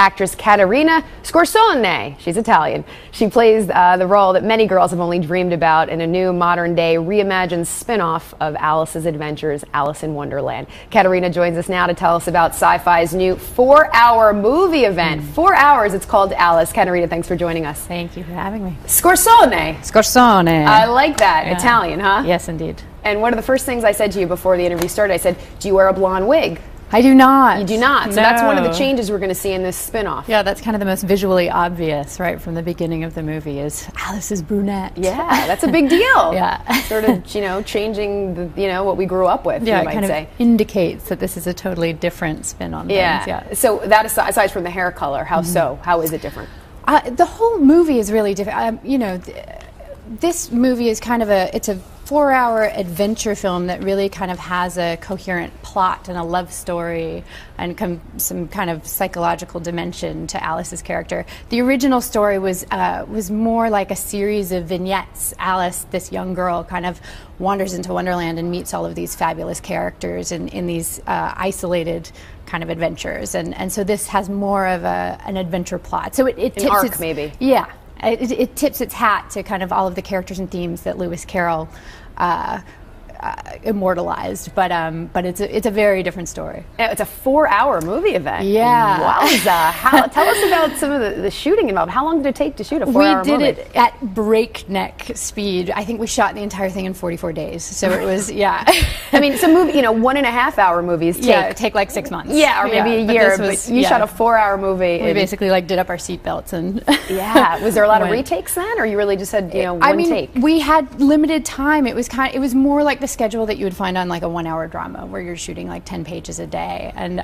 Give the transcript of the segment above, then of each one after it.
actress Caterina Scorsone. She's Italian. She plays the role that many girls have only dreamed about in a new modern-day reimagined spin-off of Alice's Adventures, Alice in Wonderland. Caterina joins us now to tell us about SyFy's new 4-hour movie event. 4 hours. It's called Alice. Caterina, thanks for joining us. Thank you for having me. Scorsone. Scorsone. I like that. Yeah. Italian, huh? Yes, indeed. And one of the first things I said to you before the interview started, I said, do you wear a blonde wig? I do not. You do not. So no. that's one of the changes we're going to see in this spin-off. Yeah, that's kind of the most visually obvious, right, from the beginning of the movie is Alice is brunette. Yeah, that's a big deal. Yeah. Sort of, changing the, what we grew up with, yeah, you might kind say. of indicates that this is a totally different spin on things. Yeah. So that aside from the hair color, how so? How is it different? The whole movie is really different. This movie is kind of it's a 4-hour adventure film that really kind of has a coherent plot and a love story and some kind of psychological dimension to Alice's character. The original story was more like a series of vignettes. Alice, this young girl, kind of wanders into Wonderland and meets all of these fabulous characters in these isolated kind of adventures. And so this has more of an adventure plot. So it tips an arc, maybe. Yeah. It tips its hat to kind of all of the characters and themes that Lewis Carroll immortalized, but it's a very different story. It's a 4-hour movie event. Yeah. Wowza. Tell us about some of the shooting involved. How long did it take to shoot a 4-hour movie? We did it at breakneck speed. I think we shot the entire thing in 44 days. So it was, yeah. I mean, some movie, 1.5-hour movies take like 6 months. Yeah, or maybe a year. But you shot a 4-hour movie. We basically did up our seatbelts and. Yeah. Was there a lot of retakes then, or you really just had one take? We had limited time. It was more like the schedule that you would find on like a 1-hour drama where you're shooting like 10 pages a day. And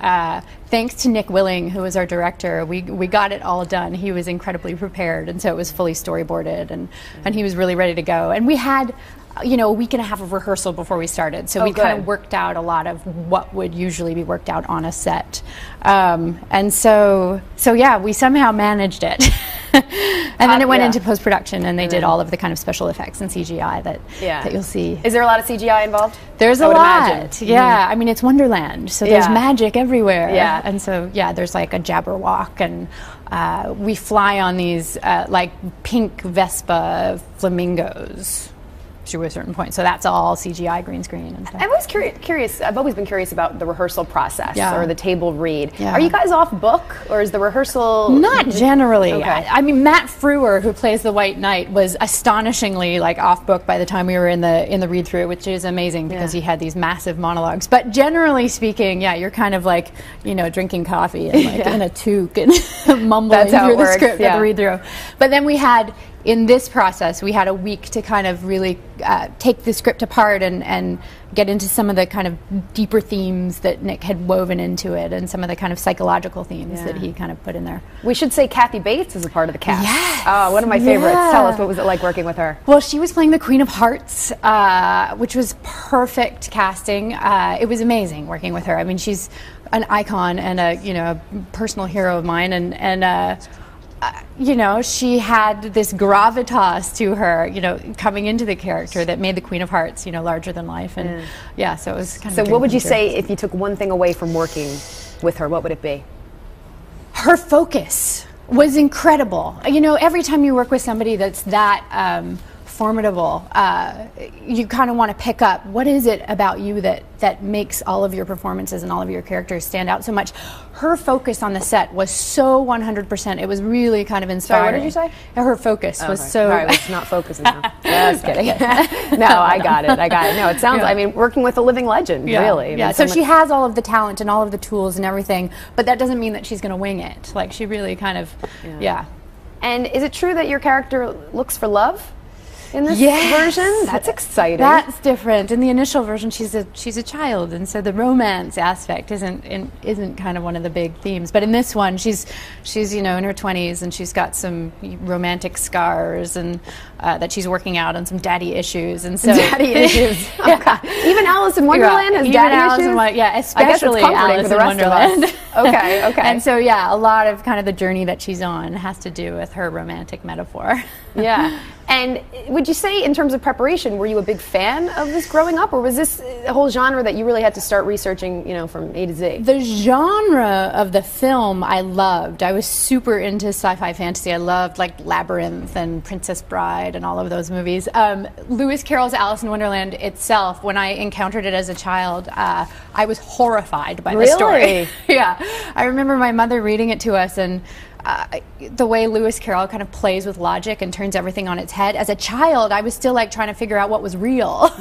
thanks to Nick Willing, who was our director, we got it all done. He was incredibly prepared, and so it was fully storyboarded, and he was really ready to go. And we had a week and a half of rehearsal before we started, so we kind of worked out a lot of what would usually be worked out on a set. And so yeah, we somehow managed it. And then it went into post-production, and they did all of the kind of special effects and CGI that you'll see. Is there a lot of CGI involved? There's a lot. Yeah, I mean, it's Wonderland, so there's magic everywhere. Yeah. And so, yeah, there's like a Jabberwock, and we fly on these like pink Vespa flamingos to a certain point. So that's all CGI, green screen and stuff. I'm always curious. I've always been curious about the rehearsal process or the table read. Yeah. Are you guys off book, or is the rehearsal? Not generally. Okay. I mean, Matt Frewer, who plays the White Knight, was astonishingly like off book by the time we were in the read through, which is amazing because he had these massive monologues. But generally speaking, yeah, you're kind of like drinking coffee and like in a toque and mumbling through the script at the read through. But then in this process, we had a week to kind of really take the script apart and get into some of the kind of deeper themes that Nick had woven into it, and some of the kind of psychological themes that he kind of put in there. We should say Kathy Bates is a part of the cast. Yes. Oh, one of my favorites. Tell us, what was it like working with her? Well, she was playing the Queen of Hearts, which was perfect casting. It was amazing working with her. I mean, she's an icon and a personal hero of mine, and she had this gravitas to her, coming into the character that made the Queen of Hearts, larger than life. And so it was kind of. So what would you say if you took one thing away from working with her? What would it be? Her focus was incredible. Every time you work with somebody that's that formidable, you kind of want to pick up what is it about you that makes all of your performances and all of your characters stand out so much. Her focus on the set was so 100%. It was really kind of inspiring. Sorry, what did you say? Her focus was so. Sorry, it's not focusing now. Just kidding. No, I got it. No, it sounds. I mean, working with a living legend, really. Yeah. So she has all of the talent and all of the tools and everything, but that doesn't mean that she's going to wing it. Like she really kind of. Yeah. And is it true that your character looks for love in this version? That's exciting. That's different. In the initial version, she's a child, and so the romance aspect isn't kind of one of the big themes. But in this one, she's in her 20s, and she's got some romantic scars, and that she's working out on some daddy issues, and so daddy issues. Oh, God. Even Alice in Wonderland has daddy issues. Especially Alice in Wonderland. Okay. And so a lot of kind of the journey that she's on has to do with her romantic metaphor. Yeah. And would would you say, in terms of preparation, were you a big fan of this growing up, or was this a whole genre that you really had to start researching, you know, from A to Z? The genre of the film I loved. I was super into sci-fi fantasy. I loved like Labyrinth and Princess Bride and all of those movies. Lewis Carroll's Alice in Wonderland itself, when I encountered it as a child, I was horrified by the story. Yeah, I remember my mother reading it to us, and the way Lewis Carroll kind of plays with logic and turns everything on its head. As a child, I was still like trying to figure out what was real.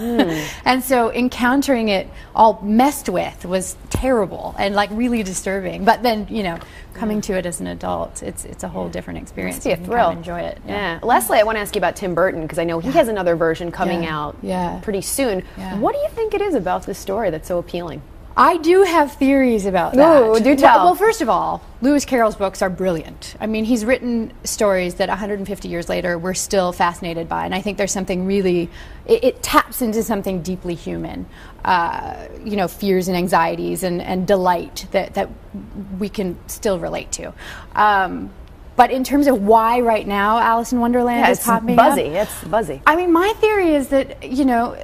And so encountering it all messed with was terrible and like really disturbing. But then, you know, coming to it as an adult, it's a whole different experience. It's a thrill. Kind of enjoy it. Yeah. Leslie, I want to ask you about Tim Burton, because I know he has another version coming out pretty soon. What do you think it is about this story that's so appealing? I do have theories about that. Ooh, do tell. Well, first of all, Lewis Carroll's books are brilliant. I mean, he's written stories that 150 years later we're still fascinated by, and I think there's something really, it taps into something deeply human, you know, fears and anxieties and delight that we can still relate to. But in terms of why right now Alice in Wonderland is popping up. It's buzzy. I mean, my theory is that, you know,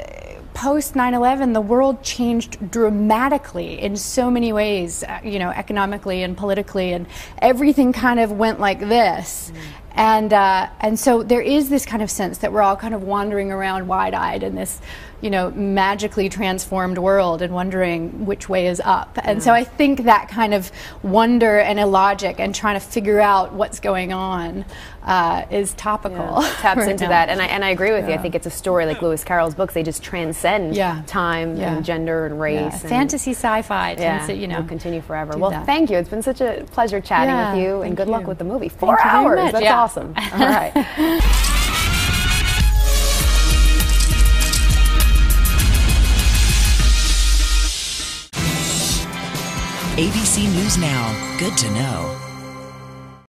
post 9/11, the world changed dramatically in so many ways, you know, economically and politically, and everything kind of went like this. And so there is this kind of sense that we're all kind of wandering around wide-eyed in this, you know, magically transformed world and wondering which way is up. And so I think that kind of wonder and illogic and trying to figure out what's going on is topical. Taps right into now. that, and I agree with you. I think it's a story like Lewis Carroll's books. They just transcend time and gender and race. And fantasy, sci-fi tends to, you know, will continue forever. do Well, that. thank you. It's been such a pleasure chatting with you, and good luck with the movie. 4 Thank you very hours. much. That's awesome. All right. ABC News Now. Good to know.